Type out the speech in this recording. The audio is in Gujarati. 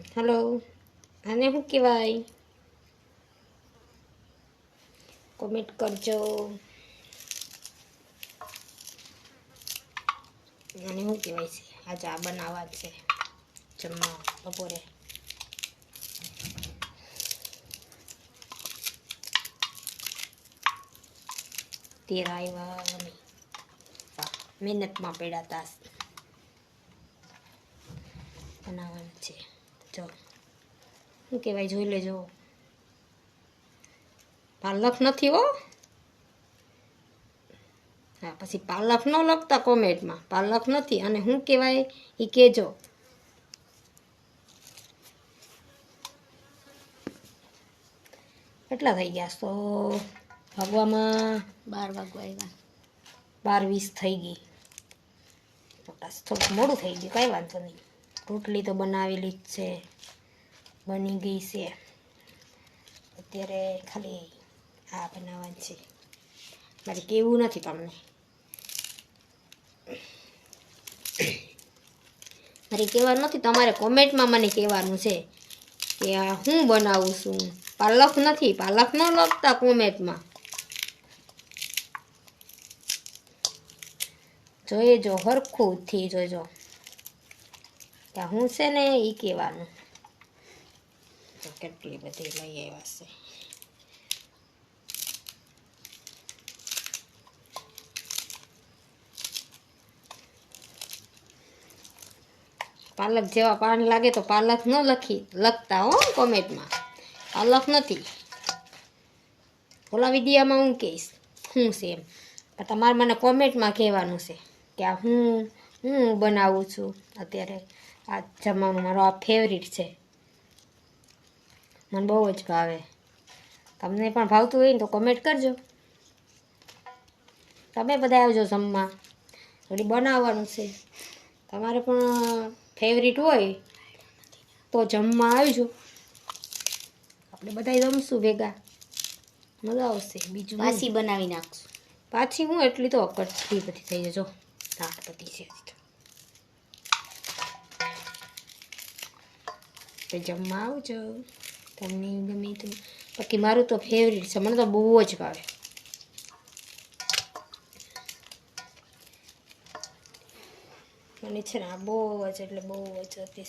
हेलो आने हूँ कहेवाय कमेंट करजो आने हूँ कहेवाय छे आज आ बनावा छे जमवा बपोरे तेरा आव्या नहीं मेहनत में पड़ा था बनाववानुं छे जो શું કહેવાય જોઈ લેજો પાલક નથી હો હા પછી પાલક ન લખતા કોમેન્ટમાં પાલક નથી અને શું કહેવાય એ કહેજો કેટલા થઈ ગયા તો ભાગવામાં 12 વાગવા આવ્યા 12:20 થઈ ગઈ થોડુંક મોડું થઈ ગયું કાંઈ વાંધો નહીં રોટલી તો બનાવેલી જ છે બની ગઈ છે અત્યારે ખાલી આ બનાવવાનું છે મારે કહેવું નથી તમને મારે કહેવાનું નથી તમારે કોમેન્ટમાં મને કહેવાનું છે કે આ હું બનાવું છું પાલક નથી પાલક ન લખતા કોમેન્ટમાં જોઈજો હરખુંથી જોઈજો કે હું છે ને એ કહેવાનું કેટલી બધી લઈ આવ્યા છે પાલક જેવા પાન લાગે તો પાલક ન લખતા હો કોમેન્ટમાં પાલક નથી ઓલા વિડીયામાં હું કહીશ શું છે એમ પણ તમારે મને કોમેન્ટમાં કહેવાનું છે કે આ હું બનાવું છું અત્યારે આ જમવાનું મારો આ ફેવરિટ છે મને બહુ જ ભાવે તમને પણ ભાવતું હોય ને તો કમેન્ટ કરજો તમે બધા આવજો જમવા થોડી બનાવવાનું છે તમારે પણ ફેવરિટ હોય તો જમવા આવજો આપણે બધા જમશું ભેગા મજા આવશે બીજું પાછી બનાવી નાખશું પાછી હું એટલી તો અકડથી બધી થઈ જજો દાટ બધી છે તો જમવા આવજો તમને ગમે તો બાકી મારું તો ફેવરિટ છે મને તો બહુ જ ભાવે મને છે ને આ બહુ જ એટલે બહુ જ